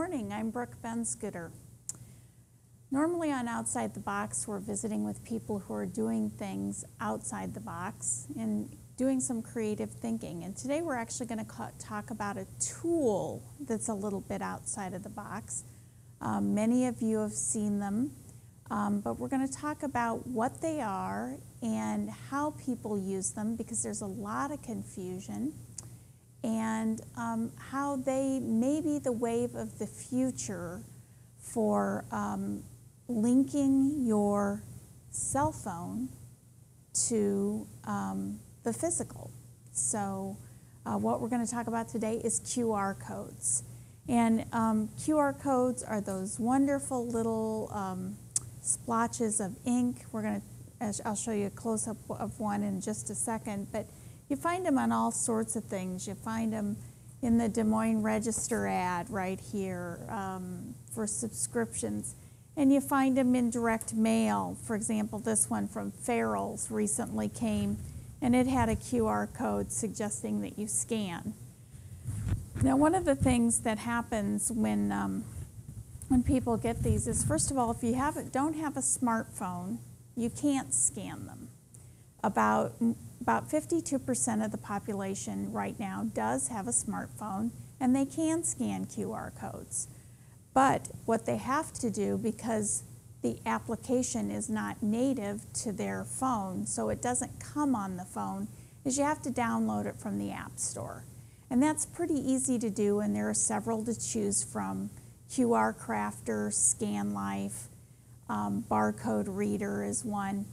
morning, I'm Brooke Benscooter. Normally on Outside the Box, we're visiting with people who are doing things outside the box and doing some creative thinking. And today we're actually going to talk about a tool that's a little bit outside of the box. Many of you have seen them, but we're going to talk about what they are and how people use them, because there's a lot of confusion, and how they may be the wave of the future for linking your cell phone to the physical. So what we're going to talk about today is QR codes. And QR codes are those wonderful little splotches of ink. I'll show you a close-up of one in just a second, but you find them on all sorts of things. You find them in the Des Moines Register ad right here for subscriptions. And you find them in direct mail. For example, this one from Farrell's recently came, and it had a QR code suggesting that you scan. Now, one of the things that happens when people get these is, first of all, if you don't have a smartphone, you can't scan them. About 52% of the population right now does have a smartphone, and they can scan QR codes. But what they have to do, because the application is not native to their phone, so it doesn't come on the phone, is you have to download it from the App Store. And that's pretty easy to do, and there are several to choose from. QR Crafter, ScanLife, Barcode Reader is one.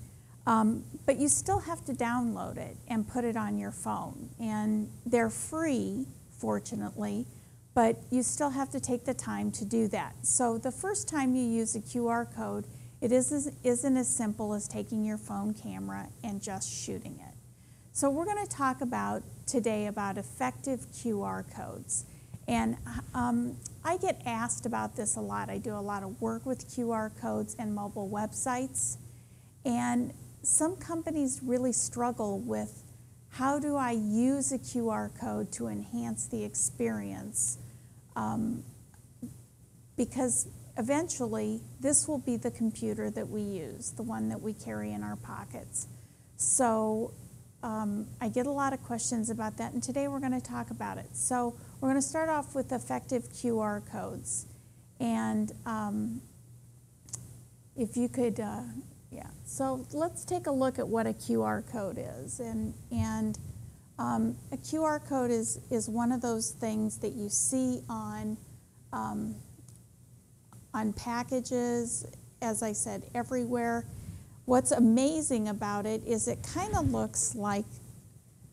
But you still have to download it and put it on your phone. And they're free, fortunately, but you still have to take the time to do that. So the first time you use a QR code, it isn't as simple as taking your phone camera and just shooting it. So we're going to talk today about effective QR codes. And I get asked about this a lot. I do a lot of work with QR codes and mobile websites. And some companies really struggle with, how do I use a QR code to enhance the experience? Because eventually this will be the computer that we use, the one that we carry in our pockets. So I get a lot of questions about that, and today we're going to talk about it. So we're going to start off with effective QR codes. And if you could, so let's take a look at what a QR code is. And a QR code is one of those things that you see on packages, as I said, everywhere. What's amazing about it is it kind of looks like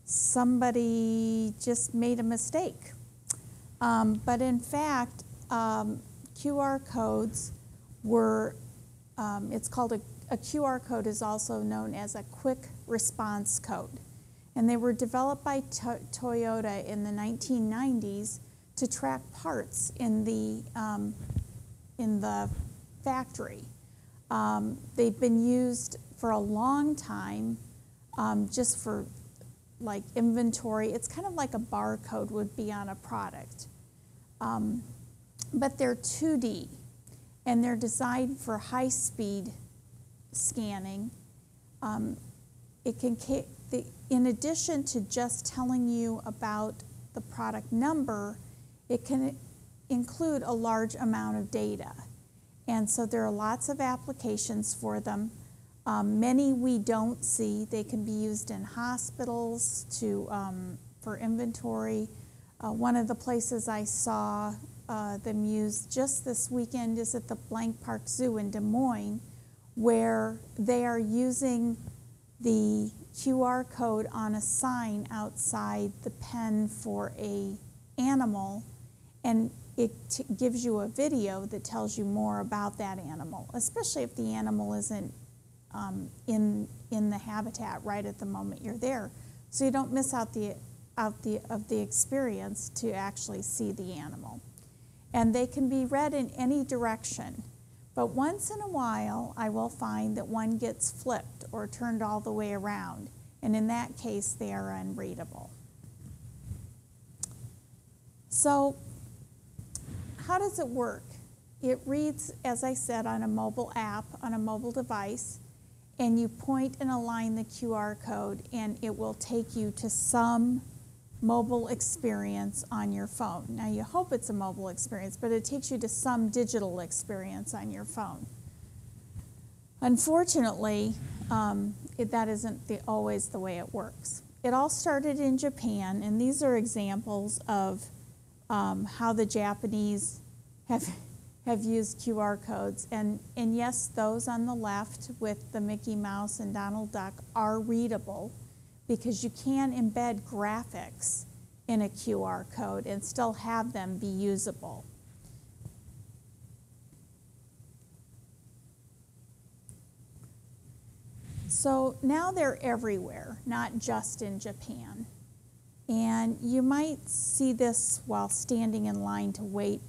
somebody just made a mistake. But in fact, QR codes were, it's called a QR code is also known as a quick response code. And they were developed by Toyota in the 1990s to track parts in the factory. They've been used for a long time, just for like inventory. It's kind of like a barcode would be on a product. But they're 2D, and they're designed for high-speed scanning. In addition to just telling you about the product number, it can include a large amount of data. And so there are lots of applications for them. Many we don't see. They can be used in hospitals for inventory. One of the places I saw them used just this weekend is at the Blank Park Zoo in Des Moines, where they are using the QR code on a sign outside the pen for an animal, and it gives you a video that tells you more about that animal, especially if the animal isn't in the habitat right at the moment you're there, so you don't miss out the experience to actually see the animal. And they can be read in any direction, but once in a while I will find that one gets flipped or turned all the way around, and in that case they are unreadable. So how how does it work? It reads, as I said, on a mobile app, on a mobile device, and you point and align the QR code, and it will take you to some mobile experience on your phone. Now, you hope it's a mobile experience, but it takes you to some digital experience on your phone. Unfortunately, that isn't always the way it works. It all started in Japan, and these are examples of how the Japanese have used QR codes. And yes, those on the left with the Mickey Mouse and Donald Duck are readable, because you can embed graphics in a QR code and still have them be usable. So now they're everywhere, not just in Japan. And you might see this while standing in line to wait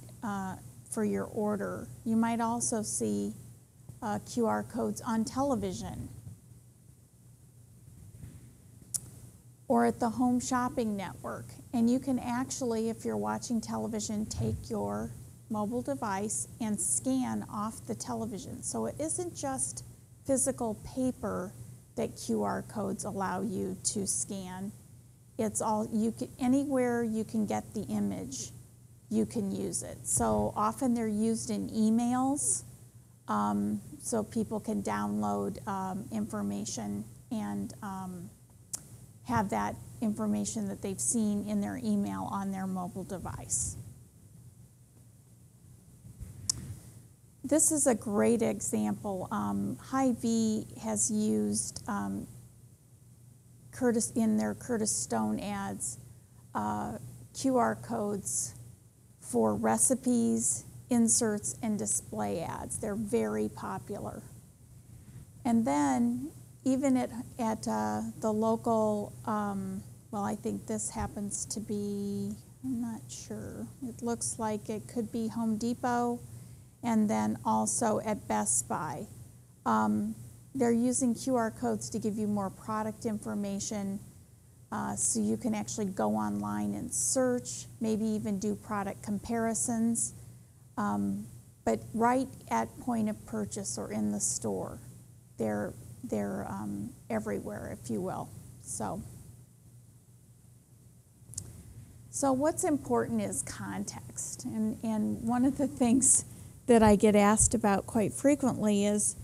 for your order. You might also see QR codes on television or at the Home Shopping Network. And you can actually, if you're watching television, take your mobile device and scan off the television. So it isn't just physical paper that QR codes allow you to scan. It's all, anywhere you can get the image, you can use it. So often they're used in emails, so people can download information and have that information that they've seen in their email on their mobile device. This is a great example. Hy-Vee has used, in their Curtis Stone ads, QR codes for recipes, inserts, and display ads. They're very popular. And then even at the local, well, I think this happens to be, I'm not sure. It looks like it could be Home Depot, and then also at Best Buy. They're using QR codes to give you more product information, so you can actually go online and search, maybe even do product comparisons, but right at point of purchase or in the store. They're everywhere, if you will. So what's important is context. And one of the things that I get asked about quite frequently is,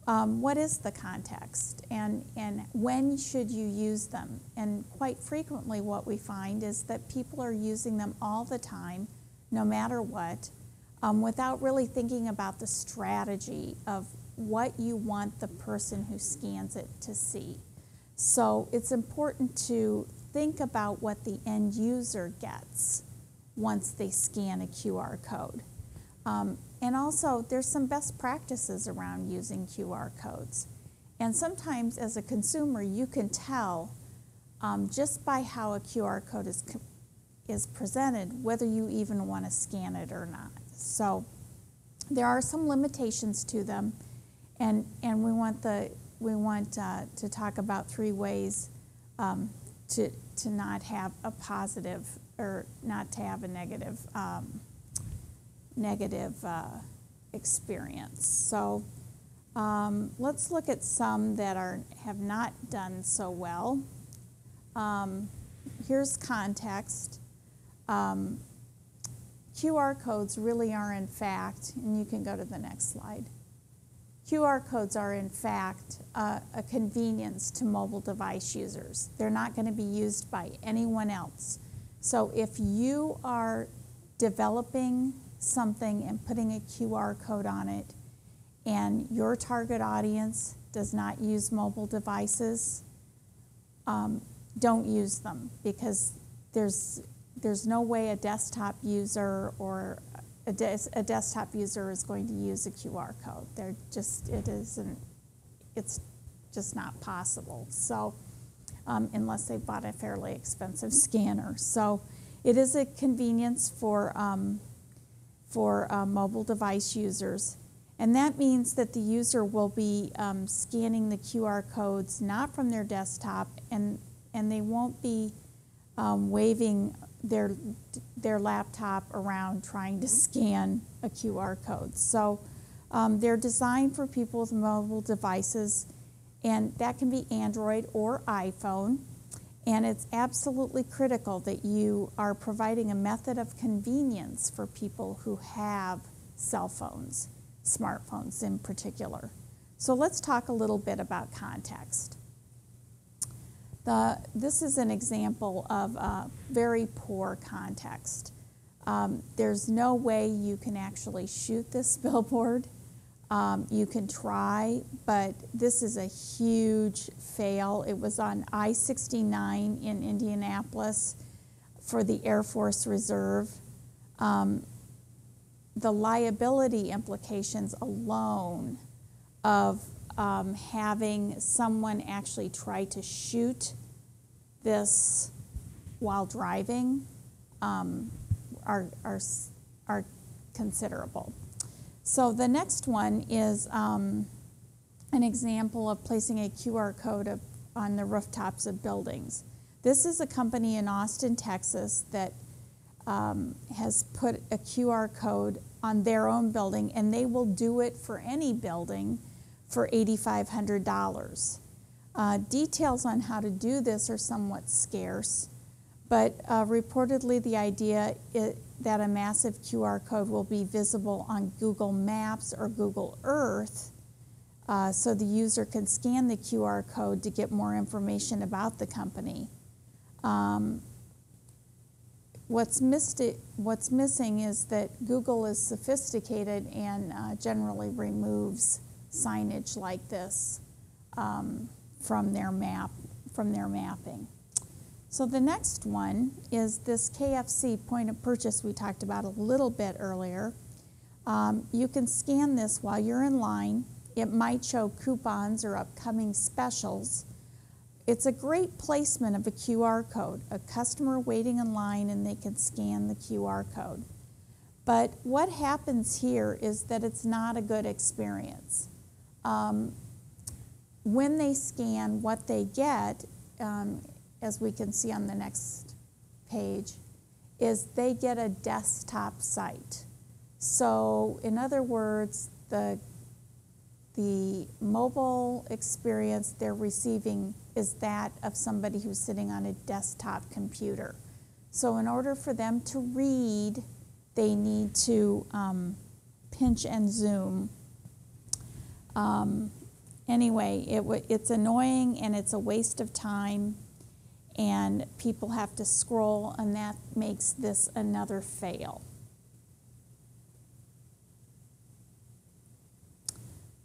what is the context, and when should you use them? And quite frequently what we find is that people are using them all the time, no matter what, without really thinking about the strategy of what you want the person who scans it to see. So it's important to think about what the end user gets once they scan a QR code. And also, there's some best practices around using QR codes. And sometimes, as a consumer, you can tell just by how a QR code is presented whether you even want to scan it or not. So there are some limitations to them, and we want to talk about 3 ways to not have a positive, or not to have a negative experience. So let's look at some that have not done so well. Here's context. QR codes really are, in fact, and you can go to the next slide. QR codes are, in fact, a convenience to mobile device users. They're not going to be used by anyone else. So if you are developing something and putting a QR code on it, and your target audience does not use mobile devices, don't use them, because there's no way a desktop user or a desktop user is going to use a QR code. It's just not possible. So unless they bought a fairly expensive scanner. So it is a convenience for mobile device users. And that means that the user will be scanning the QR codes not from their desktop, and they won't be waving their laptop around trying to scan a QR code. So they're designed for people with mobile devices, and that can be Android or iPhone. And it's absolutely critical that you are providing a method of convenience for people who have cell phones, smartphones in particular. So let's talk a little bit about context. This is an example of a very poor context. There's no way you can actually shoot this billboard. You can try, but this is a huge fail. It was on I-69 in Indianapolis for the Air Force Reserve. The liability implications alone of having someone actually try to shoot this while driving are considerable. So the next one is an example of placing a QR code on the rooftops of buildings. This is a company in Austin, Texas that has put a QR code on their own building, and they will do it for any building for $8,500. Details on how to do this are somewhat scarce, but reportedly the idea that a massive QR code will be visible on Google Maps or Google Earth, so the user can scan the QR code to get more information about the company. What's missing is that Google is sophisticated and generally removes signage like this from their mapping. So the next one is this KFC point of purchase we talked about a little bit earlier. You can scan this while you're in line. It might show coupons or upcoming specials. It's a great placement of a QR code, a customer waiting in line and they can scan the QR code. But what happens here is that it's not a good experience. When they scan, what they get, as we can see on the next page, is they get a desktop site. So in other words, the mobile experience they're receiving is that of somebody who's sitting on a desktop computer. So in order for them to read, they need to pinch and zoom. Anyway, it's annoying and it's a waste of time, and people have to scroll, and that makes this another fail.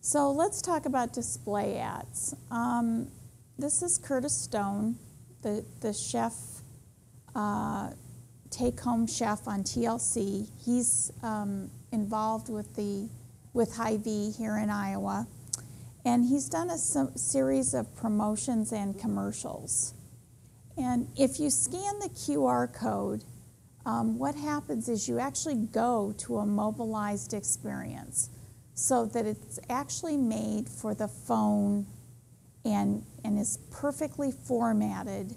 So let's talk about display ads. This is Curtis Stone, the chef, take-home chef on TLC. He's involved with Hy-Vee here in Iowa, and he's done a series of promotions and commercials. And if you scan the QR code, what happens is you actually go to a mobilized experience, so that it's actually made for the phone and is perfectly formatted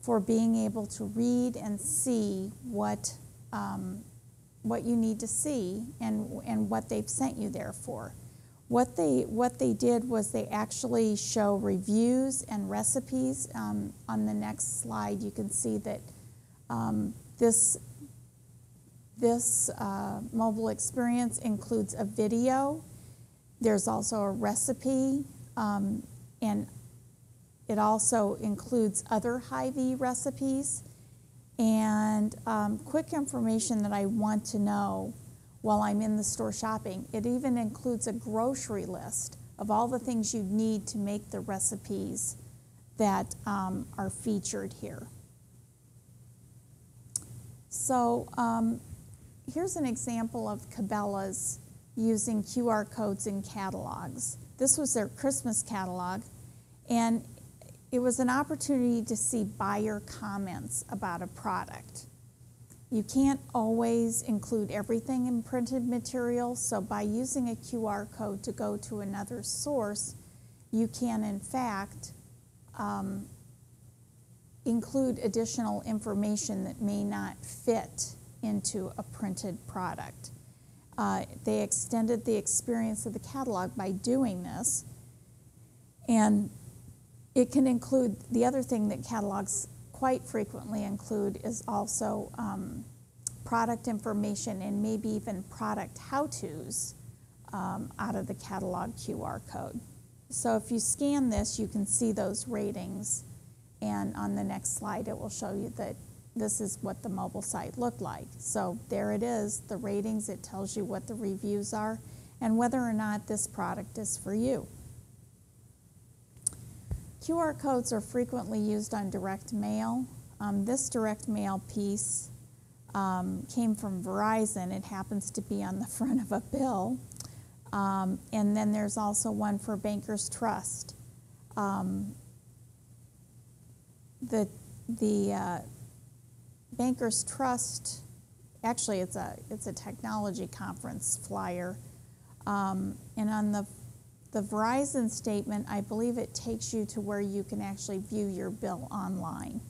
for being able to read and see what you need to see and what they've sent you there for. What they did was they actually show reviews and recipes. On the next slide, you can see that this mobile experience includes a video. There's also a recipe, and it also includes other Hy-Vee recipes and quick information that I want to know while I'm in the store shopping. It even includes a grocery list of all the things you need to make the recipes that are featured here. So here's an example of Cabela's using QR codes in catalogs. This was their Christmas catalog, and it was an opportunity to see buyer comments about a product. You can't always include everything in printed material, so by using a QR code to go to another source, you can in fact include additional information that may not fit into a printed product. They extended the experience of the catalog by doing this, and it can include, the other thing that catalogs quite frequently include is also product information and maybe even product how-tos out of the catalog QR code. So if you scan this, you can see those ratings, and on the next slide it will show you that this is what the mobile site looked like. So there it is, the ratings, it tells you what the reviews are and whether or not this product is for you. QR codes are frequently used on direct mail. This direct mail piece came from Verizon. It happens to be on the front of a bill. And then there's also one for Bankers Trust. The Bankers Trust, actually it's a technology conference flyer, and on the Verizon statement, I believe it takes you to where you can actually view your bill online.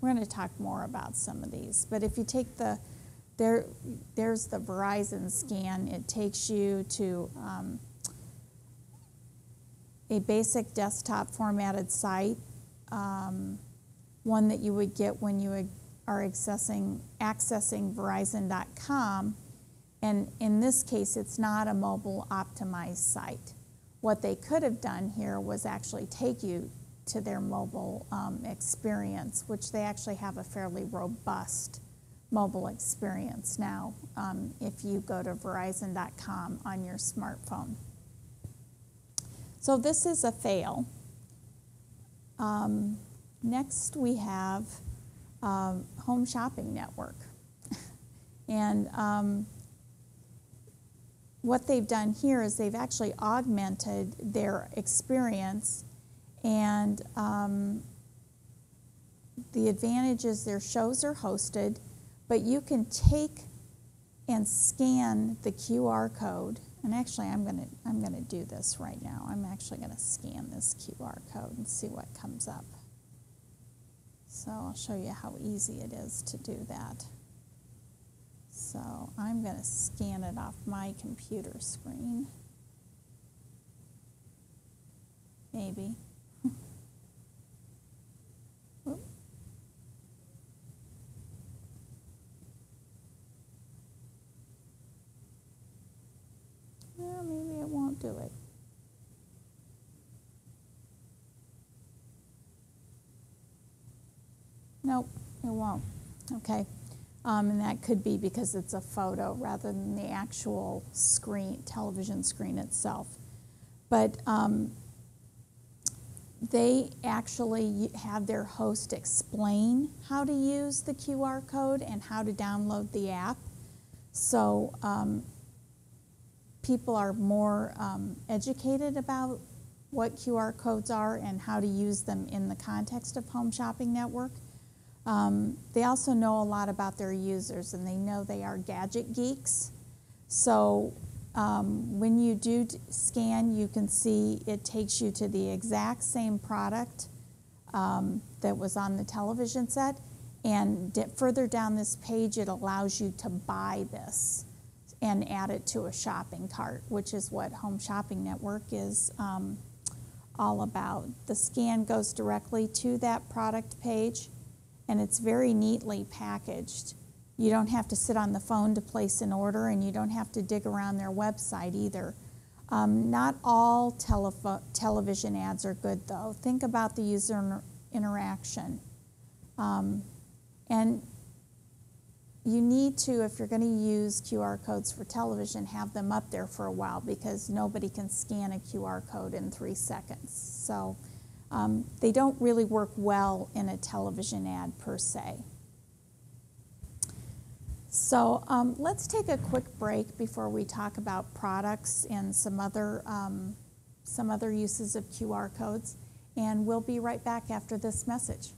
We're going to talk more about some of these, but if you take there's the Verizon scan, it takes you to a basic desktop formatted site, one that you would get when you are accessing Verizon.com, and in this case it's not a mobile optimized site. What they could have done here was actually take you to their mobile experience, which they actually have a fairly robust mobile experience now if you go to Verizon.com on your smartphone. So this is a fail. Next we have Home Shopping Network. And what they've done here is they've actually augmented their experience, and the advantage is their shows are hosted, but you can take and scan the QR code. And actually I'm gonna do this right now. I'm actually gonna scan this QR code and see what comes up. So I'll show you how easy it is to do that. So I'm going to scan it off my computer screen. Maybe. Well, maybe it won't do it. Nope, it won't. Okay. And that could be because it's a photo rather than the actual screen, television screen itself. But they actually have their host explain how to use the QR code and how to download the app. So people are more educated about what QR codes are and how to use them in the context of Home Shopping Network. They also know a lot about their users, and they know they are gadget geeks. So when you do scan, you can see it takes you to the exact same product that was on the television set, and further down this page it allows you to buy this and add it to a shopping cart, which is what Home Shopping Network is all about. The scan goes directly to that product page, and it's very neatly packaged. You don't have to sit on the phone to place an order, and you don't have to dig around their website either. Not all television ads are good, though. Think about the user interaction. And you need to, if you're going to use QR codes for television, have them up there for a while, because nobody can scan a QR code in 3 seconds. So they don't really work well in a television ad per se. So let's take a quick break before we talk about products and some other uses of QR codes, and we'll be right back after this message.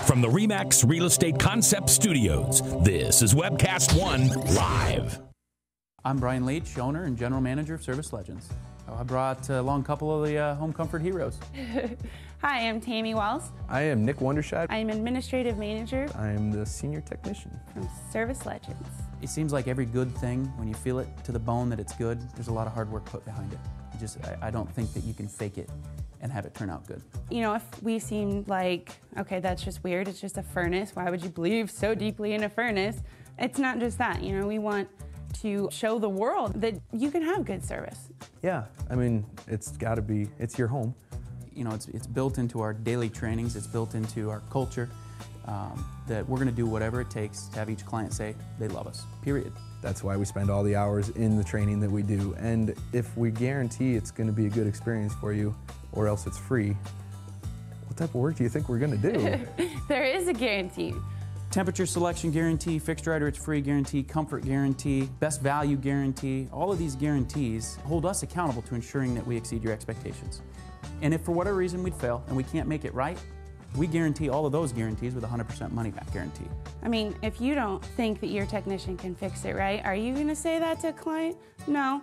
From the RE/MAX Real Estate Concept Studios, this is Webcast One Live. I'm Brian Leach, owner and general manager of Service Legends. I brought along a couple of the home comfort heroes. Hi, I'm Tammy Wells. I am Nick Wonderscheid. I'm administrative manager I am the senior technician. from Service Legends. It seems like every good thing, when you feel it to the bone that it's good, there's a lot of hard work put behind it. I don't think that you can fake it and have it turn out good. You know, if we seem like, okay, that's just weird, it's just a furnace, why would you believe so deeply in a furnace? It's not just that, you know, we want to show the world that you can have good service. Yeah, I mean, it's got to be, it's your home. You know, it's built into our daily trainings, it's built into our culture, that we're going to do whatever it takes to have each client say they love us, period. That's why we spend all the hours in the training that we do. And if we guarantee it's going to be a good experience for you, or else it's free, what type of work do you think we're going to do? There is a guarantee. Temperature selection guarantee, fixed right or it's free guarantee, comfort guarantee, best value guarantee. All of these guarantees hold us accountable to ensuring that we exceed your expectations. And if for whatever reason we'd fail and we can't make it right, we guarantee all of those guarantees with a 100% money back guarantee. I mean, if you don't think that your technician can fix it right, are you going to say that to a client? No.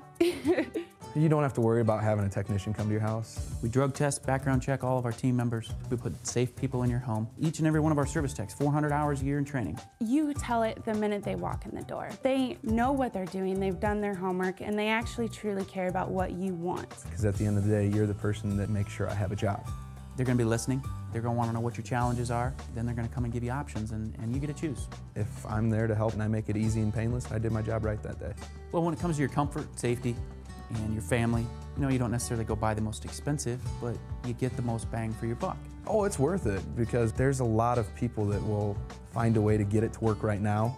You don't have to worry about having a technician come to your house. We drug test, background check all of our team members. We put safe people in your home. Each and every one of our service techs, 400 hours a year in training. You tell it the minute they walk in the door. They know what they're doing, they've done their homework, and they actually truly care about what you want. Because at the end of the day, you're the person that makes sure I have a job. They're going to be listening. They're going to want to know what your challenges are. Then they're going to come and give you options, and you get to choose. If I'm there to help and I make it easy and painless, I did my job right that day. Well, when it comes to your comfort, safety, and your family, you know, you don't necessarily go buy the most expensive, but you get the most bang for your buck. Oh, it's worth it, because there's a lot of people that will find a way to get it to work right now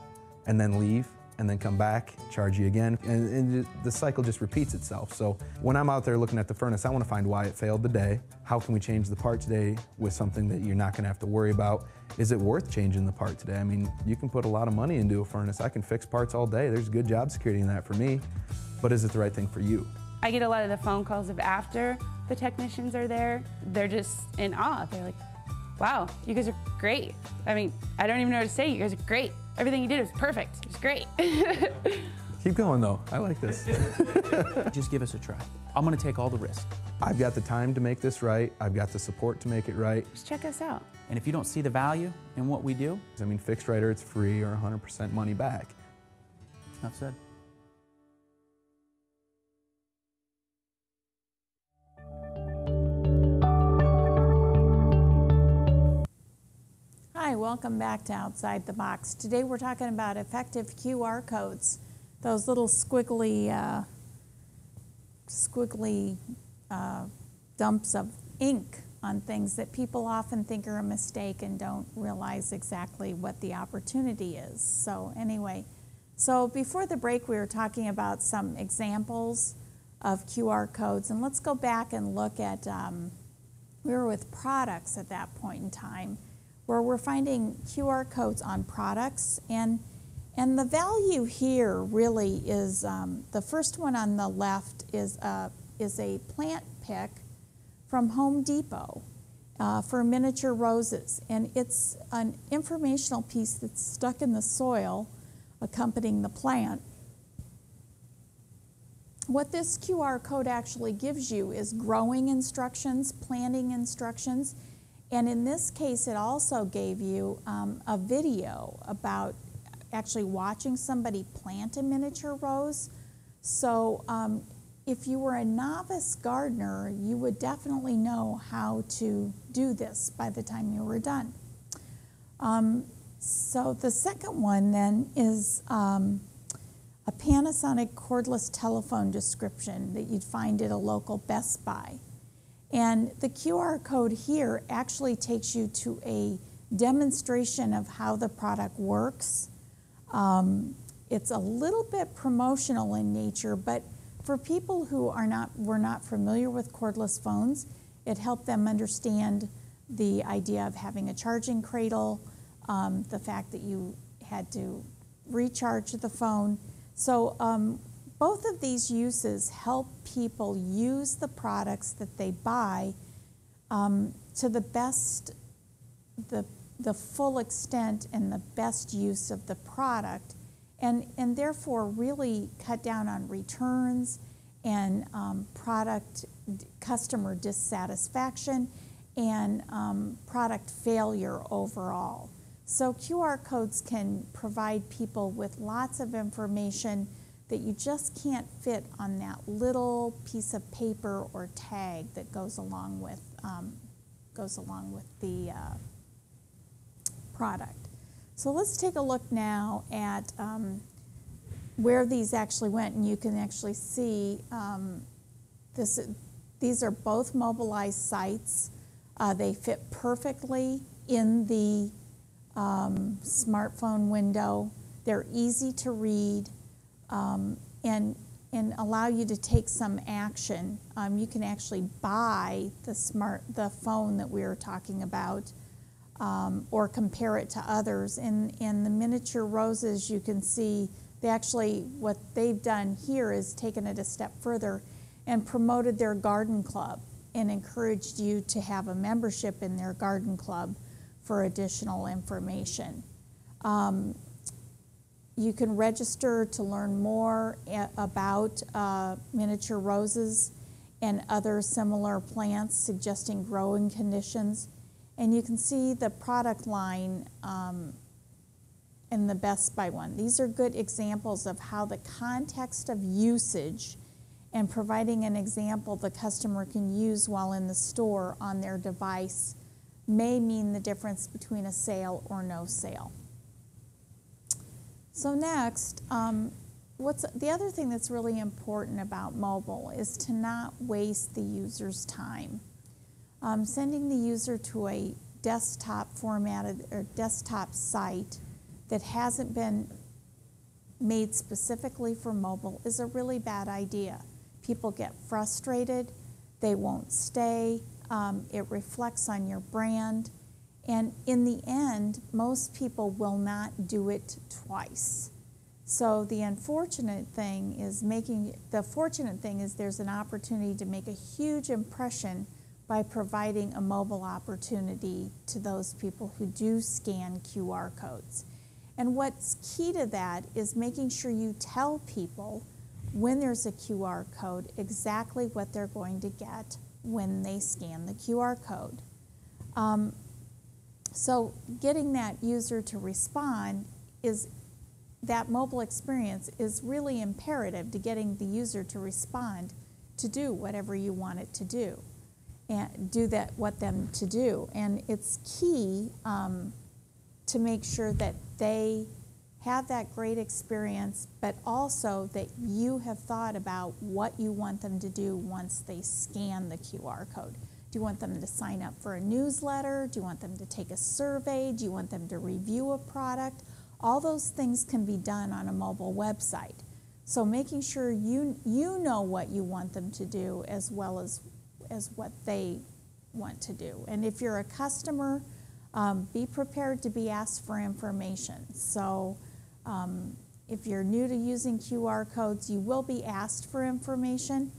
and then leave and then come back, charge you again, and the cycle just repeats itself. So when I'm out there looking at the furnace, I want to find why it failed today. How can we change the part today with something that you're not going to have to worry about? Is it worth changing the part today? I mean, you can put a lot of money into a furnace. I can fix parts all day. There's good job security in that for me, but is it the right thing for you? I get a lot of the phone calls of after the technicians are there. They're just in awe. They're like, wow, you guys are great. I mean, I don't even know what to say. You guys are great. Everything you did was perfect. It was great. Keep going though, I like this. Just give us a try. I'm going to take all the risk. I've got the time to make this right. I've got the support to make it right. Just check us out. And if you don't see the value in what we do, I mean, fixed right or it's free or 100% money back. enough said. Hi, welcome back to Outside the Box. Today we're talking about effective QR codes, those little squiggly dumps of ink on things that people often think are a mistake and don't realize exactly what the opportunity is. So anyway, so before the break we were talking about some examples of QR codes, and let's go back and look at, we were with products at that point in time, where we're finding QR codes on products, and the value here really is, the first one on the left is a plant pick from Home Depot for miniature roses, and it's an informational piece that's stuck in the soil accompanying the plant. What this QR code actually gives you is growing instructions, planting instructions, and in this case, it also gave you a video about actually watching somebody plant a miniature rose. So if you were a novice gardener, you would definitely know how to do this by the time you were done. So the second one then is a Panasonic cordless telephone description that you'd find at a local Best Buy. And the QR code here actually takes you to a demonstration of how the product works. It's a little bit promotional in nature, but for people who were not familiar with cordless phones, it helped them understand the idea of having a charging cradle, the fact that you had to recharge the phone. So both of these uses help people use the products that they buy to the best, the full extent and the best use of the product, and therefore really cut down on returns and customer dissatisfaction and product failure overall. So QR codes can provide people with lots of information that you just can't fit on that little piece of paper or tag that goes along with the product. So let's take a look now at where these actually went, and you can actually see these are both mobilized sites. They fit perfectly in the smartphone window. They're easy to read and allow you to take some action. You can actually buy the phone that we were talking about or compare it to others. In the miniature roses, you can see what they've done here is taken it a step further and promoted their garden club and encouraged you to have a membership in their garden club for additional information. You can register to learn more about miniature roses and other similar plants, suggesting growing conditions. And you can see the product line in the Best Buy one. These are good examples of how the context of usage and providing an example the customer can use while in the store on their device may mean the difference between a sale or no sale. So next, the other thing that's really important about mobile is to not waste the user's time. Sending the user to a desktop formatted or desktop site that hasn't been made specifically for mobile is a really bad idea. People get frustrated, they won't stay, it reflects on your brand, and in the end, most people will not do it twice. So the fortunate thing is there's an opportunity to make a huge impression by providing a mobile opportunity to those people who do scan QR codes. And what's key to that is making sure you tell people when there's a QR code exactly what they're going to get when they scan the QR code. So getting that user to respond that mobile experience is really imperative to getting the user to respond to do whatever you want it to do and what them to do. And it's key to make sure that they have that great experience, but also that you have thought about what you want them to do once they scan the QR code. Do you want them to sign up for a newsletter? Do you want them to take a survey? Do you want them to review a product? All those things can be done on a mobile website. So making sure you know what you want them to do as well as what they want to do. And if you're a customer, be prepared to be asked for information. So if you're new to using QR codes, you will be asked for information.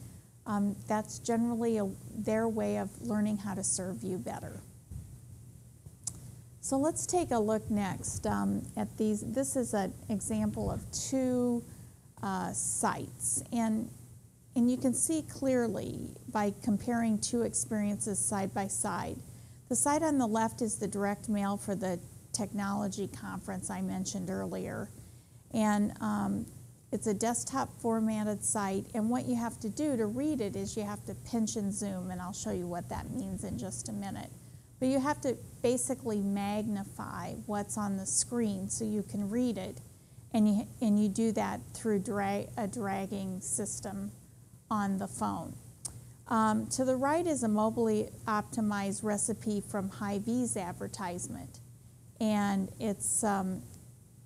That's generally their way of learning how to serve you better. So let's take a look next at these. This is an example of two sites. And you can see clearly by comparing two experiences side by side. The site on the left is the direct mail for the technology conference I mentioned earlier. And it's a desktop formatted site, and what you have to do to read it is you have to pinch and zoom, and I'll show you what that means in just a minute. But you have to basically magnify what's on the screen so you can read it, and you do that through a dragging system on the phone. To the right is a mobily optimized recipe from Hy-Vee's advertisement, and it's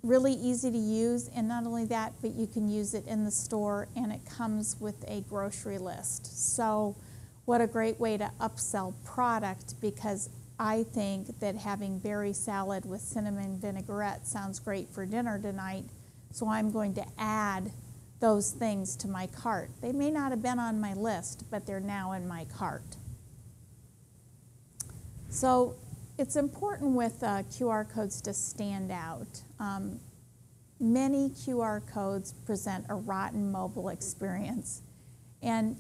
really easy to use, and not only that, but you can use it in the store, and it comes with a grocery list. So what a great way to upsell product, because I think that having berry salad with cinnamon vinaigrette sounds great for dinner tonight, so I'm going to add those things to my cart. They may not have been on my list, but they're now in my cart. So it's important with QR codes to stand out. many QR codes present a rotten mobile experience. And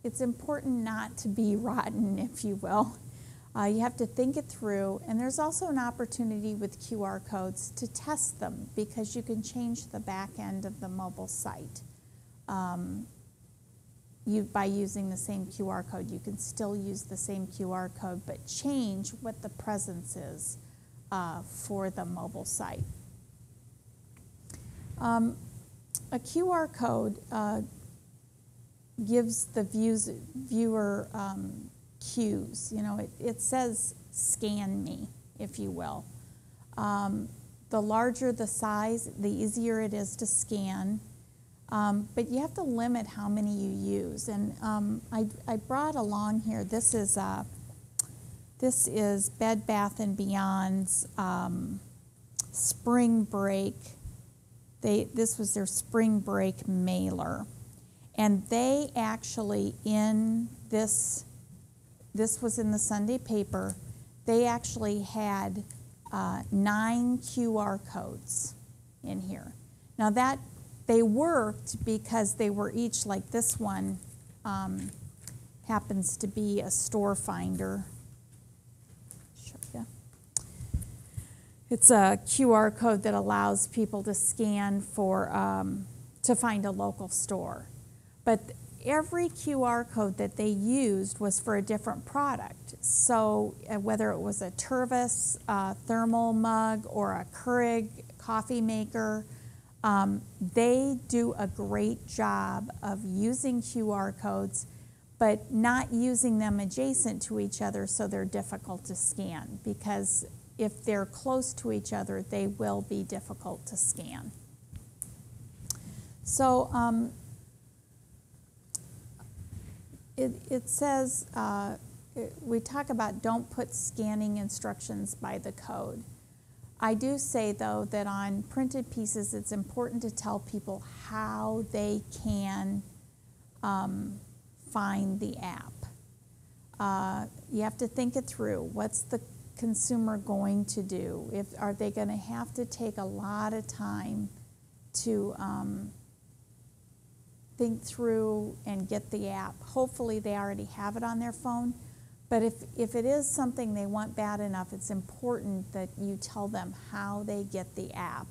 it's important not to be rotten, if you will. You have to think it through, and there's also an opportunity with QR codes to test them because you can change the back end of the mobile site. By using the same QR code, you can still use the same QR code, but change what the presence is for the mobile site. A QR code gives the viewer cues. You know, it says scan me, if you will. The larger the size, the easier it is to scan. But you have to limit how many you use. And I brought along here, this is Bed Bath & Beyond's spring break. This was their spring break mailer. And they actually, in this was in the Sunday paper, they actually had 9 QR codes in here. Now that, they worked because they were each, like this one happens to be a store finder. Show you. It's a QR code that allows people to scan for, to find a local store. But every QR code that they used was for a different product. So whether it was a Tervis thermal mug or a Keurig coffee maker, they do a great job of using QR codes, but not using them adjacent to each other so they're difficult to scan, because if they're close to each other, they will be difficult to scan. So it says, we talk about don't put scanning instructions by the code. I do say, though, that on printed pieces, it's important to tell people how they can find the app. You have to think it through. What's the consumer going to do? Are they going to have to take a lot of time to think through and get the app? Hopefully they already have it on their phone. But if it is something they want bad enough, it's important that you tell them how they get the app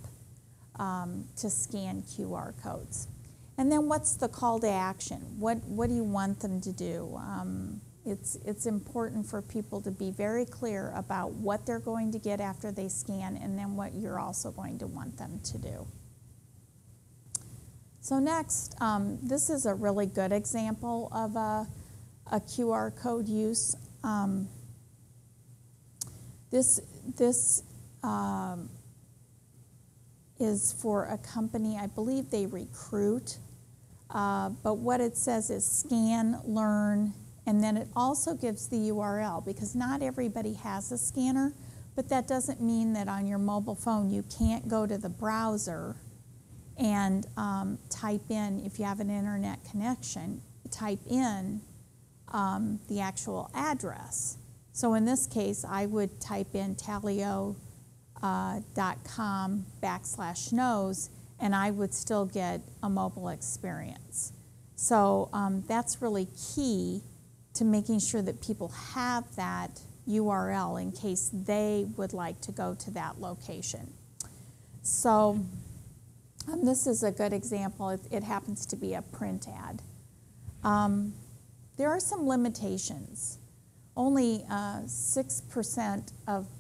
to scan QR codes. And then what's the call to action? What do you want them to do? It's important for people to be very clear about what they're going to get after they scan and then what you're also going to want them to do. So next, this is a really good example of a QR code use. This is for a company, I believe they recruit, but what it says is scan, learn, and then it also gives the URL, because not everybody has a scanner, but that doesn't mean that on your mobile phone you can't go to the browser and type in, if you have an internet connection, type in the actual address. So in this case, I would type in talio.com/knows, and I would still get a mobile experience. So that's really key to making sure that people have that URL in case they would like to go to that location. So this is a good example. It happens to be a print ad. There are some limitations. Only 6%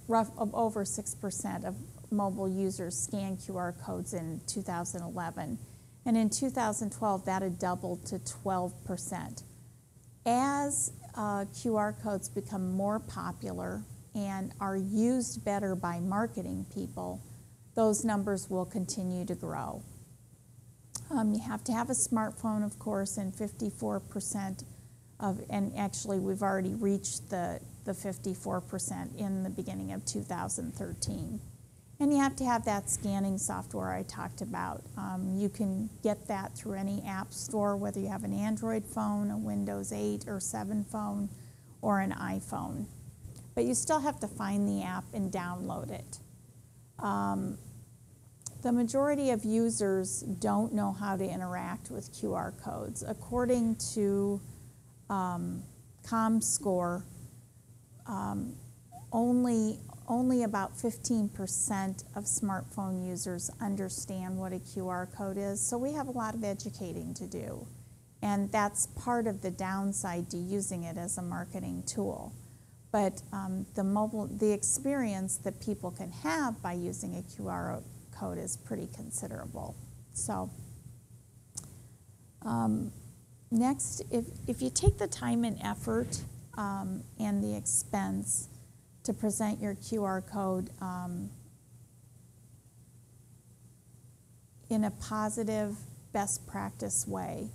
over 6% of mobile users scan QR codes in 2011. And in 2012, that had doubled to 12%. As QR codes become more popular and are used better by marketing people, those numbers will continue to grow. You have to have a smartphone, of course, and 54% and actually we've already reached the 54% in the beginning of 2013. And you have to have that scanning software I talked about. You can get that through any app store, whether you have an Android phone, a Windows 8 or 7 phone, or an iPhone. But you still have to find the app and download it. the majority of users don't know how to interact with QR codes. According to ComScore, only about 15% of smartphone users understand what a QR code is, so we have a lot of educating to do. And that's part of the downside to using it as a marketing tool. But the experience that people can have by using a QR code is pretty considerable. So next, if you take the time and effort and the expense to present your QR code in a positive, best practice way,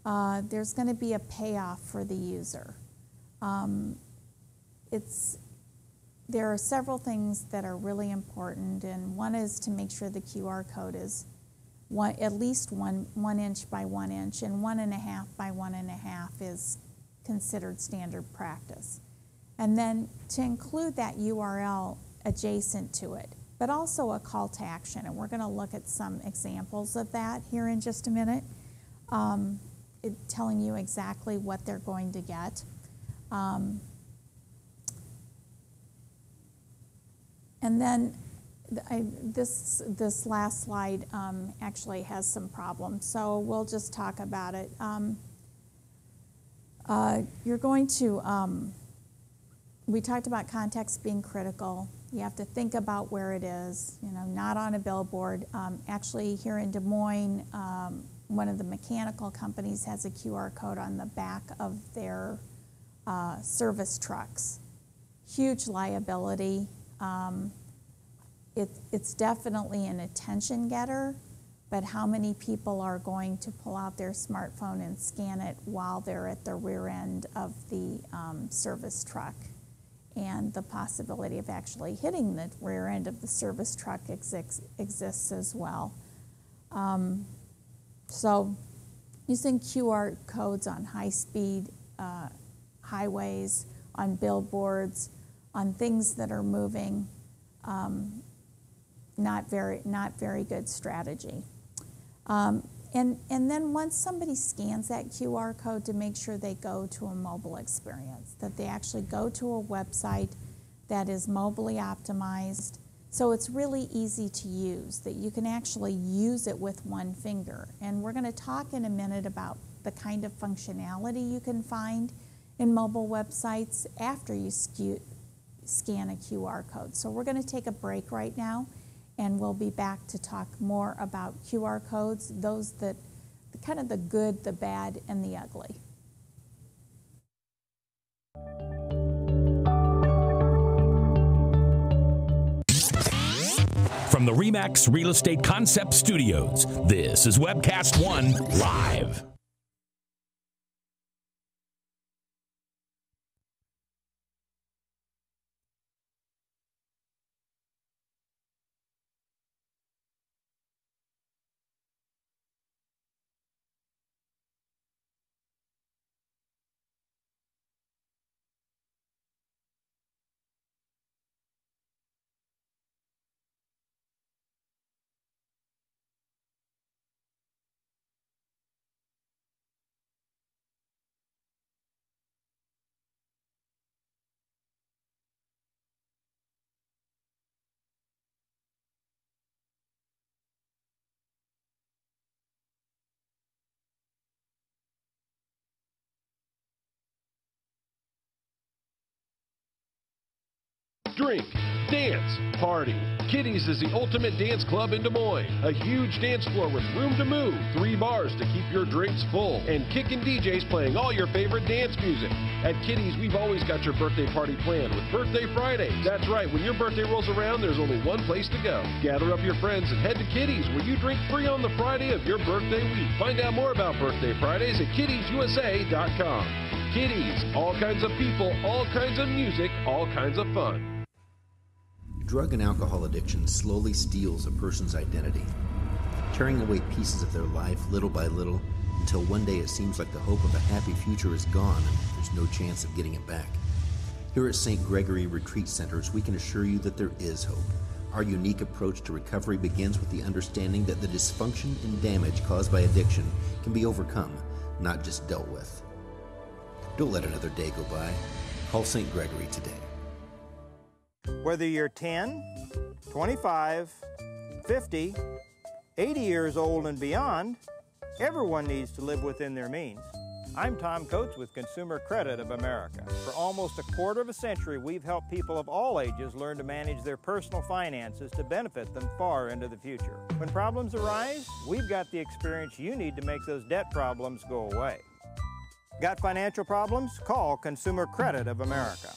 there's going to be a payoff for the user. There are several things that are really important, and one is to make sure the QR code is at least 1 inch by 1 inch, and 1.5 by 1.5 is considered standard practice. And then to include that URL adjacent to it, but also a call to action, and we're going to look at some examples of that here in just a minute, telling you exactly what they're going to get. And then this last slide actually has some problems, so we'll just talk about it. You're going to, we talked about context being critical. You have to think about where it is, not on a billboard. Actually, here in Des Moines, one of the mechanical companies has a QR code on the back of their service trucks. Huge liability. It's definitely an attention getter, but how many people are going to pull out their smartphone and scan it while they're at the rear end of the service truck? And the possibility of actually hitting the rear end of the service truck exists as well. So using QR codes on high-speed highways, on billboards, on things that are moving, not very good strategy. And then once somebody scans that QR code, to make sure they go to a mobile experience, that they actually go to a website that is mobilely optimized, so it's really easy to use, that you can actually use it with one finger. And we're going to talk in a minute about the kind of functionality you can find in mobile websites after you scan a QR code. So we're going to take a break right now, and we'll be back to talk more about QR codes, those that, kind of the good, the bad, and the ugly. From the RE/MAX Real Estate Concept Studios, this is Webcast One Live. Drink, dance, party. Kitty's is the ultimate dance club in Des Moines. A huge dance floor with room to move, 3 bars to keep your drinks full, and kickin' DJs playing all your favorite dance music. At Kitty's, we've always got your birthday party planned with Birthday Fridays. That's right, when your birthday rolls around, there's only one place to go. Gather up your friends and head to Kitty's, where you drink free on the Friday of your birthday week. Find out more about Birthday Fridays at kittysusa.com. Kitty's, all kinds of people, all kinds of music, all kinds of fun. Drug and alcohol addiction slowly steals a person's identity, tearing away pieces of their life little by little until one day it seems like the hope of a happy future is gone and there's no chance of getting it back. Here at St. Gregory Retreat Centers, we can assure you that there is hope. Our unique approach to recovery begins with the understanding that the dysfunction and damage caused by addiction can be overcome, not just dealt with. Don't let another day go by. Call St. Gregory today. Whether you're 10, 25, 50, 80 years old and beyond, everyone needs to live within their means. I'm Tom Coates with Consumer Credit of America. For almost a quarter of a century, we've helped people of all ages learn to manage their personal finances to benefit them far into the future. When problems arise, we've got the experience you need to make those debt problems go away. Got financial problems? Call Consumer Credit of America.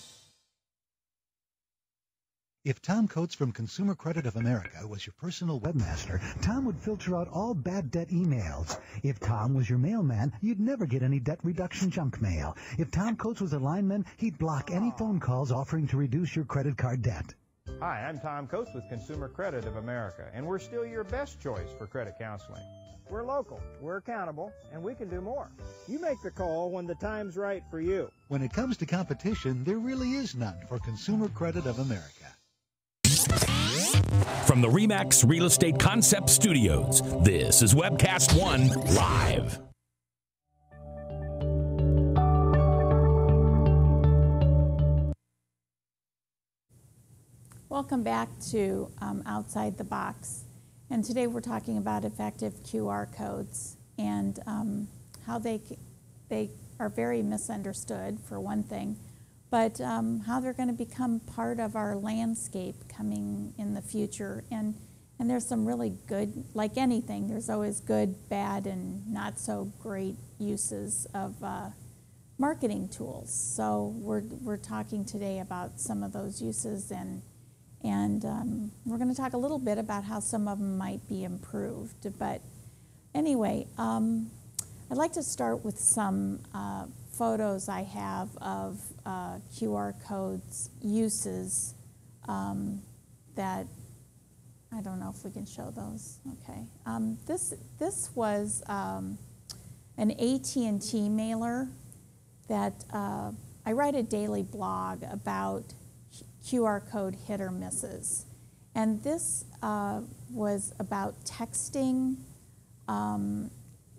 If Tom Coates from Consumer Credit of America was your personal webmaster, Tom would filter out all bad debt emails. If Tom was your mailman, you'd never get any debt reduction junk mail. If Tom Coates was a lineman, he'd block any phone calls offering to reduce your credit card debt. Hi, I'm Tom Coates with Consumer Credit of America, and we're still your best choice for credit counseling. We're local, we're accountable, and we can do more. You make the call when the time's right for you. When it comes to competition, there really is none for Consumer Credit of America. From the RE/MAX Real Estate Concept Studios, this is Webcast One Live. Welcome back to Outside the Box. And today we're talking about effective QR codes and how they are very misunderstood, for one thing, but how they're going to become part of our landscape coming in the future. And there's some really good, like anything, there's always good, bad, and not so great uses of marketing tools. So we're talking today about some of those uses, and we're going to talk a little bit about how some of them might be improved. But anyway, I'd like to start with some photos I have of QR codes uses that, I don't know if we can show those. Okay. This was an AT&T mailer that I write a daily blog about QR code hit or misses. And this was about texting.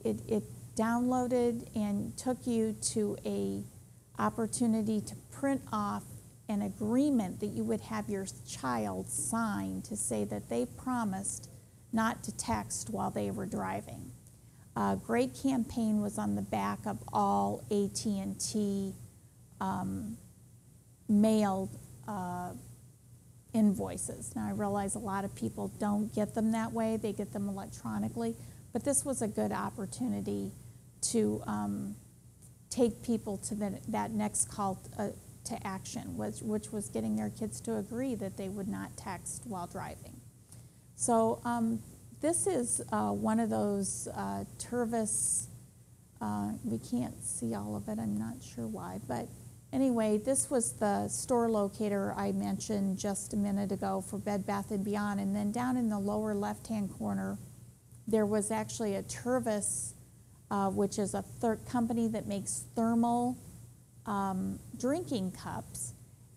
It downloaded and took you to a opportunity to print off an agreement that you would have your child sign to say that they promised not to text while they were driving. A great campaign was on the back of all AT&T mailed invoices. Now I realize a lot of people don't get them that way, they get them electronically, but this was a good opportunity to take people to that next call to action, which was getting their kids to agree that they would not text while driving. So this is one of those Tervis, we can't see all of it, I'm not sure why, but anyway, this was the store locator I mentioned just a minute ago for Bed Bath & Beyond, and then down in the lower left-hand corner, there was actually a Tervis, which is a company that makes thermal drinking cups,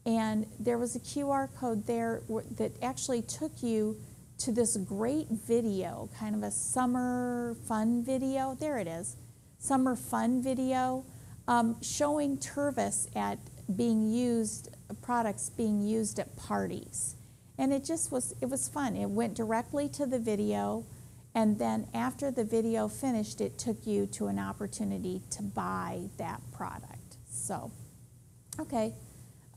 and there was a QR code there that actually took you to this great video, kind of a summer fun video. There it is, summer fun video. Showing Tervis at products being used at parties. And it was fun. It went directly to the video, and then after the video finished, it took you to an opportunity to buy that product. So, okay.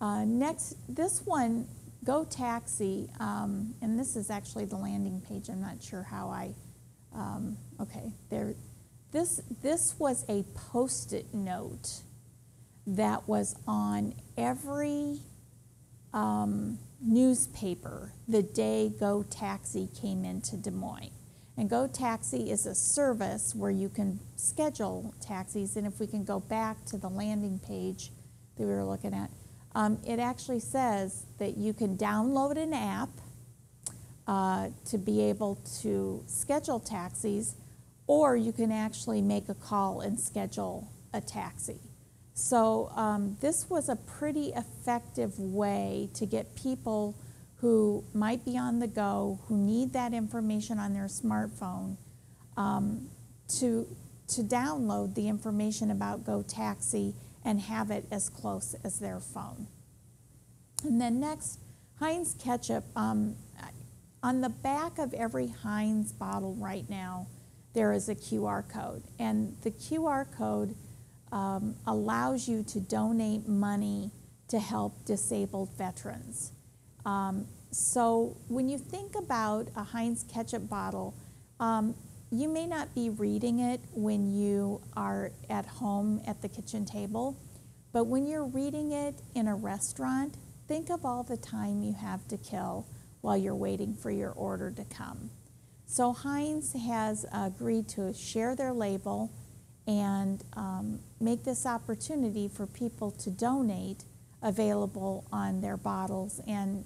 Next, this one, Go Taxi, and this is actually the landing page. I'm not sure how okay, there. This was a Post-it note that was on every newspaper the day Go Taxi came into Des Moines. And Go Taxi is a service where you can schedule taxis, and if we can go back to the landing page that we were looking at, it actually says that you can download an app to be able to schedule taxis, or you can actually make a call and schedule a taxi. So this was a pretty effective way to get people who might be on the go, who need that information on their smartphone, to download the information about Go Taxi and have it as close as their phone. And then next, Heinz Ketchup. On the back of every Heinz bottle right now, there is a QR code. And the QR code allows you to donate money to help disabled veterans. So when you think about a Heinz Ketchup bottle, you may not be reading it when you are at home at the kitchen table, but when you're reading it in a restaurant, think of all the time you have to kill while you're waiting for your order to come. So Heinz has agreed to share their label and make this opportunity for people to donate available on their bottles, and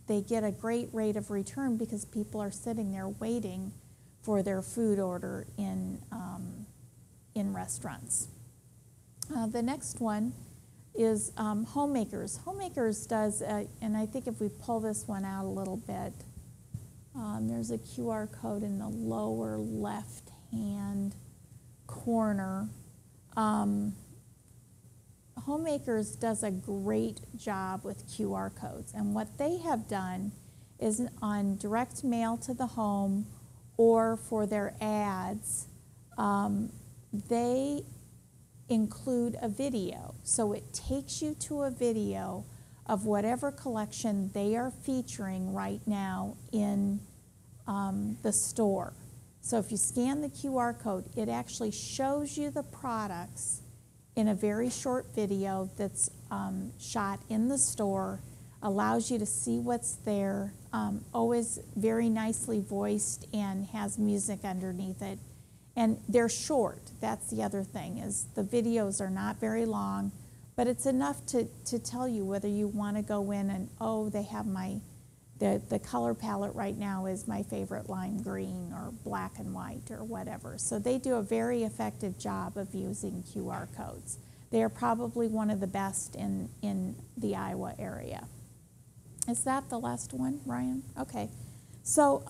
they get a great rate of return because people are sitting there waiting for their food order in restaurants. The next one is Homemakers. Homemakers does, and I think if we pull this one out a little bit, there's a QR code in the lower left-hand corner. Homemakers does a great job with QR codes, and what they have done is on direct mail to the home or for their ads, they include a video. So it takes you to a video of whatever collection they are featuring right now in the store. So if you scan the QR code, it actually shows you the products in a very short video that's shot in the store, allows you to see what's there, always very nicely voiced and has music underneath it. And they're short. That's the other thing, is the videos are not very long, but it's enough to tell you whether you want to go in and, oh, they have the color palette right now is my favorite lime green or black and white or whatever. So they do a very effective job of using QR codes. They are probably one of the best in the Iowa area. Is that the last one, Ryan? Okay. So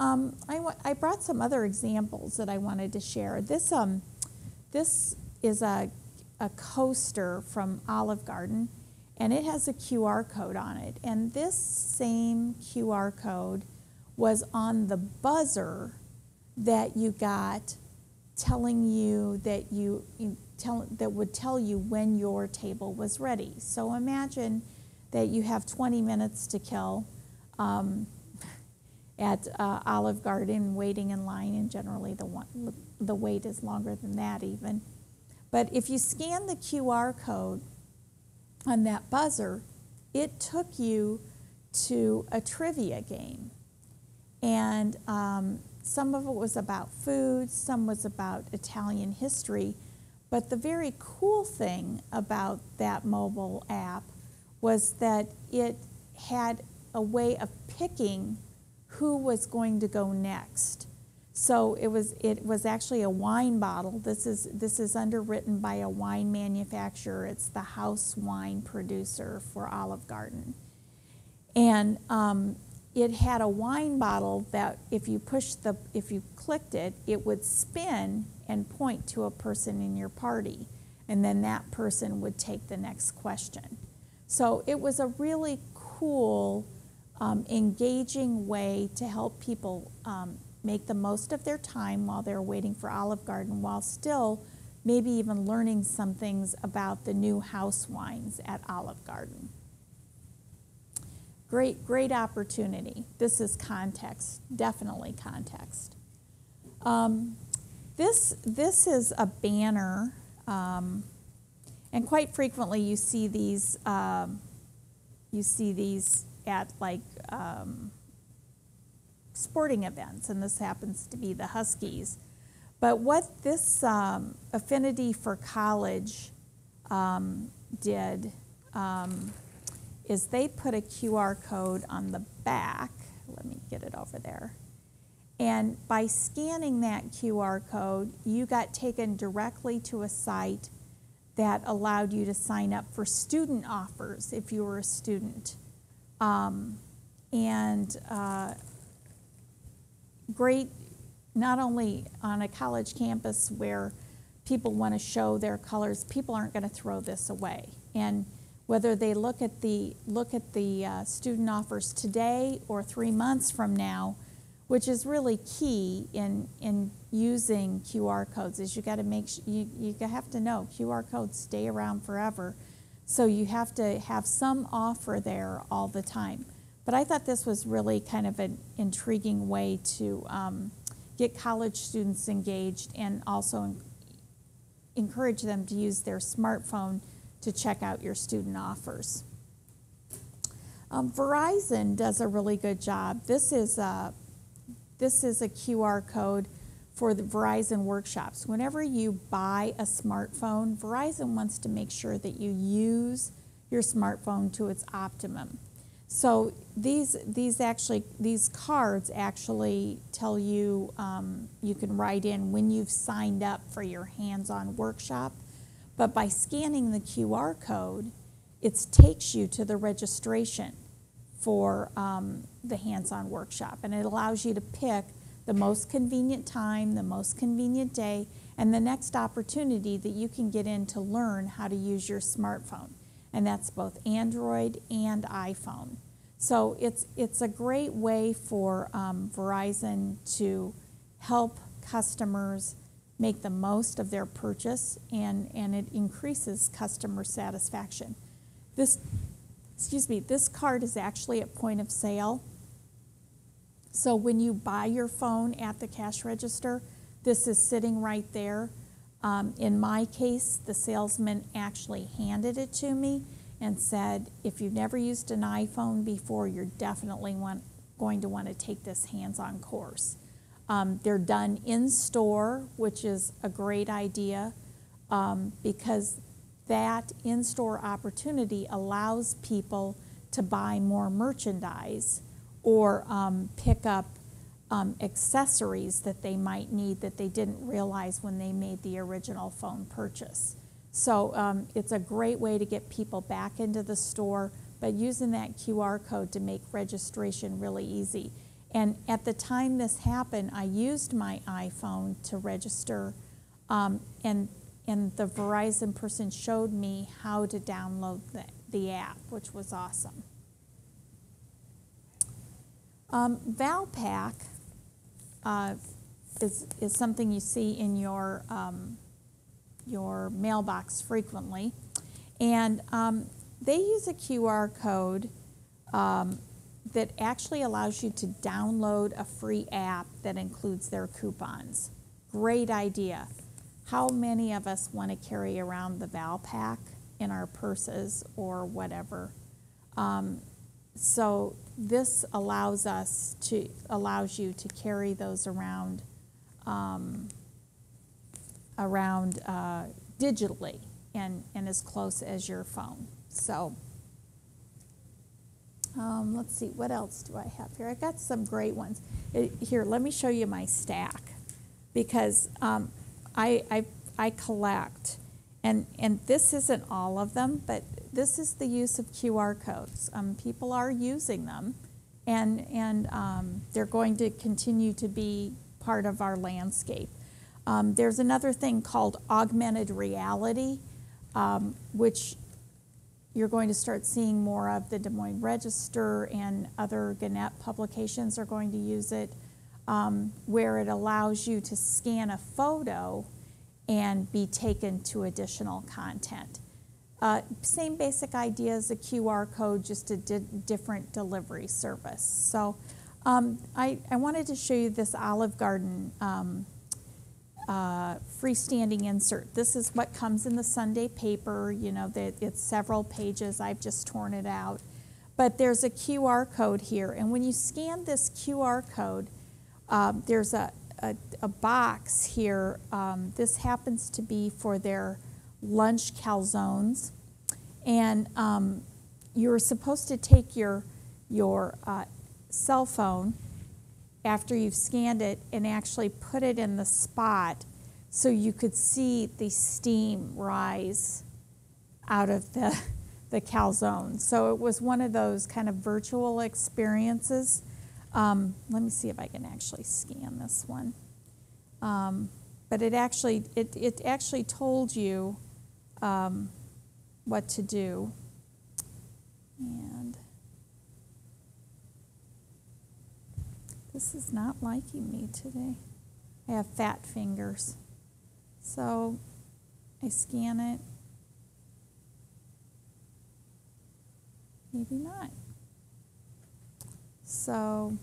I brought some other examples that I wanted to share. This is a coaster from Olive Garden, and it has a QR code on it. And this same QR code was on the buzzer that you got, telling you that that would tell you when your table was ready. So imagine that you have 20 minutes to kill at Olive Garden, waiting in line, and generally the wait is longer than that even. But if you scan the QR code on that buzzer, it took you to a trivia game. And some of it was about food, some was about Italian history. But the very cool thing about that mobile app was that it had a way of picking who was going to go next. So it was actually a wine bottle. This is underwritten by a wine manufacturer. It's the house wine producer for Olive Garden. And it had a wine bottle that if you clicked it, it would spin and point to a person in your party, and then that person would take the next question. So it was a really cool, engaging way to help people make the most of their time while they're waiting for Olive Garden, while still maybe even learning some things about the new house wines at Olive Garden. Great opportunity. This is context, definitely context. This is a banner, and quite frequently you see these at like sporting events, and this happens to be the Huskies. But what this Affinity for College did is they put a QR code on the back. Let me get it over there. And by scanning that QR code, you got taken directly to a site that allowed you to sign up for student offers if you were a student. great, not only on a college campus where people want to show their colors, people aren't going to throw this away. And whether they look at the student offers today or 3 months from now, which is really key in using QR codes, is you got to make you have to know QR codes stay around forever, so you have to have some offer there all the time. But I thought this was really kind of an intriguing way to get college students engaged and also encourage them to use their smartphone to check out your student offers. Verizon does a really good job. This is a QR code for the Verizon workshops. Whenever you buy a smartphone, Verizon wants to make sure that you use your smartphone to its optimum. So these cards actually tell you, you can write in when you've signed up for your hands-on workshop, but by scanning the QR code, it takes you to the registration for the hands-on workshop, and it allows you to pick the most convenient time, the most convenient day, and the next opportunity that you can get in to learn how to use your smartphone. And that's both Android and iPhone. So it's a great way for Verizon to help customers make the most of their purchase, and it increases customer satisfaction. This card is actually at point of sale. So when you buy your phone at the cash register, this is sitting right there. In my case, the salesman actually handed it to me and said, if you've never used an iPhone before, you're definitely going to want to take this hands-on course. They're done in store, which is a great idea, because that in-store opportunity allows people to buy more merchandise or pick up accessories that they might need that they didn't realize when they made the original phone purchase. So it's a great way to get people back into the store, but using that QR code to make registration really easy. And at the time this happened, I used my iPhone to register, and the Verizon person showed me how to download the app, which was awesome. Valpak is something you see in your mailbox frequently, and they use a QR code that actually allows you to download a free app that includes their coupons. Great idea. How many of us want to carry around the Valpak in our purses or whatever? So this allows you to carry those around digitally and as close as your phone. So let's see, what else do I have here? I got some great ones. Here, let me show you my stack, because I collect, and this isn't all of them, but this is the use of QR codes. People are using them, and they're going to continue to be part of our landscape. There's another thing called augmented reality, which you're going to start seeing more of. The Des Moines Register and other Gannett publications are going to use it, where it allows you to scan a photo and be taken to additional content. Same basic idea as a QR code, just a different delivery service. So I wanted to show you this Olive Garden freestanding insert. This is what comes in the Sunday paper. You know, it's several pages. I've just torn it out. But there's a QR code here, and when you scan this QR code, there's a box here. This happens to be for their lunch calzones, and you're supposed to take your cell phone after you've scanned it and actually put it in the spot so you could see the steam rise out of the the calzone. So it was one of those kind of virtual experiences. Let me see if I can actually scan this one. But it actually told you what to do. And this is not liking me today. I have fat fingers. So I scan it. Maybe not. So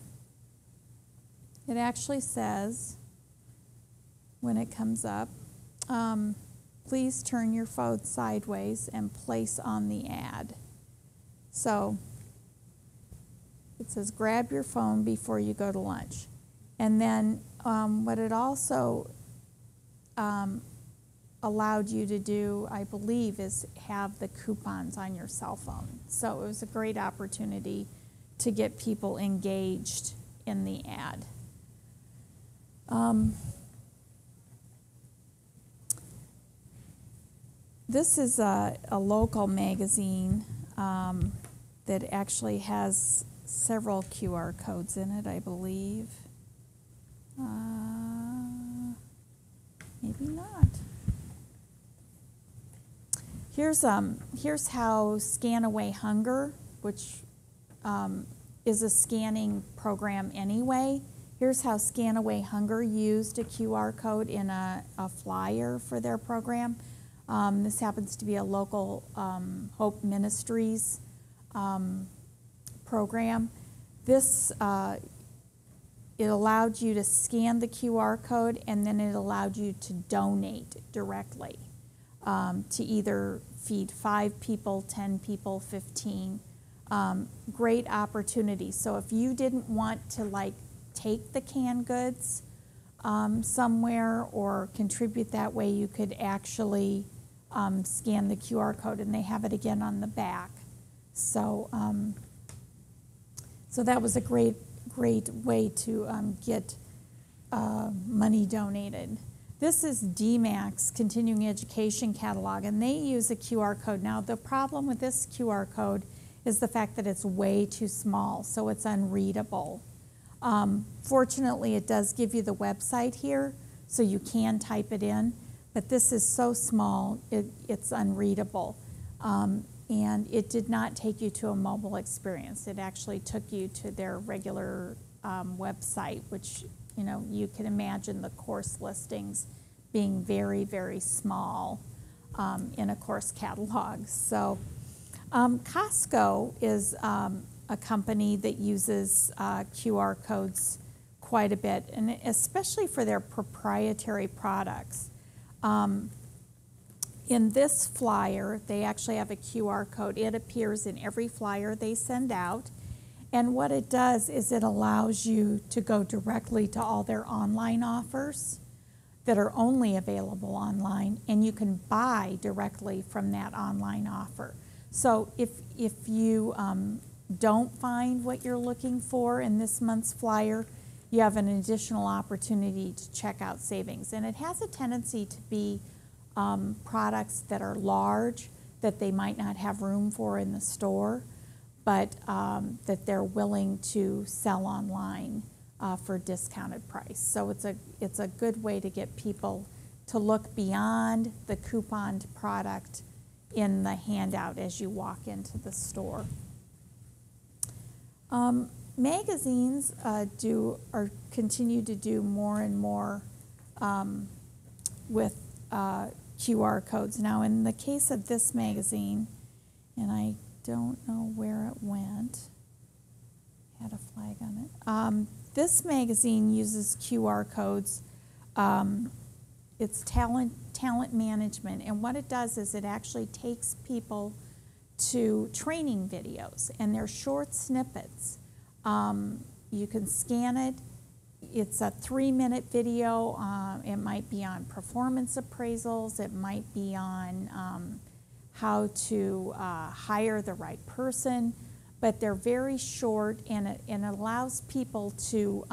it actually says, when it comes up, please turn your phone sideways and place on the ad. So it says grab your phone before you go to lunch. And then what it also allowed you to do, I believe, is have the coupons on your cell phone. So it was a great opportunity to get people engaged in the ad. This is a local magazine that actually has several QR codes in it, I believe. Maybe not. Here's how Scan Away Hunger, which is a scanning program anyway. Here's how Scan Away Hunger used a QR code in a flyer for their program. This happens to be a local Hope Ministries program. This, it allowed you to scan the QR code, and then it allowed you to donate directly to either feed 5 people, 10 people, 15. Great opportunity. So if you didn't want to take the canned goods somewhere or contribute that way, you could actually scan the QR code, and they have it again on the back. So, so that was a great way to get money donated. This is DMAC's Continuing Education Catalog, and they use a QR code. Now, the problem with this QR code is the fact that it's way too small, so it's unreadable. Fortunately, it does give you the website here, so you can type it in, but this is so small, it's unreadable. And it did not take you to a mobile experience. It actually took you to their regular website, which, you know, you can imagine the course listings being very, very small in a course catalog. So Costco is a company that uses QR codes quite a bit, and especially for their proprietary products. In this flyer, they actually have a QR code. It appears in every flyer they send out. And what it does is it allows you to go directly to all their online offers that are only available online, and you can buy directly from that online offer. So if you don't find what you're looking for in this month's flyer, you have an additional opportunity to check out savings. And it has a tendency to be products that are large, that they might not have room for in the store, but that they're willing to sell online for a discounted price. So it's a good way to get people to look beyond the couponed product in the handout as you walk into the store. Magazines continue to do more and more with QR codes. Now, in the case of this magazine, and I don't know where it went, had a flag on it. This magazine uses QR codes. It's talent management, and what it does is it actually takes people to training videos, and they're short snippets. You can scan it. It's a 3-minute video. It might be on performance appraisals. It might be on how to hire the right person, but they're very short, and it allows people to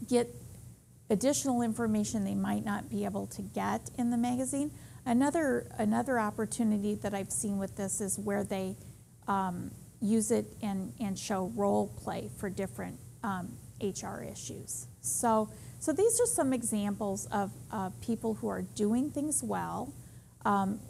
get additional information they might not be able to get in the magazine. Another opportunity that I've seen with this is where they use it and show role play for different HR issues. So these are some examples of people who are doing things well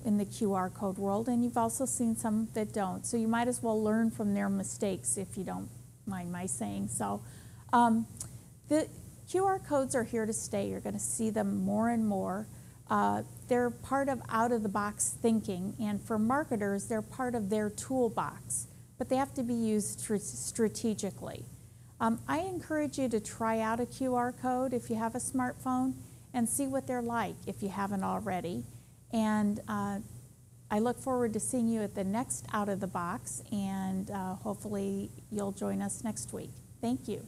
in the QR code world, and you've also seen some that don't. So you might as well learn from their mistakes, if you don't mind my saying so. The QR codes are here to stay. You're going to see them more and more. They're part of out-of-the-box thinking, and for marketers, they're part of their toolbox, but they have to be used strategically. I encourage you to try out a QR code if you have a smartphone and see what they're like if you haven't already. And I look forward to seeing you at the next Out of the Box, and hopefully you'll join us next week. Thank you.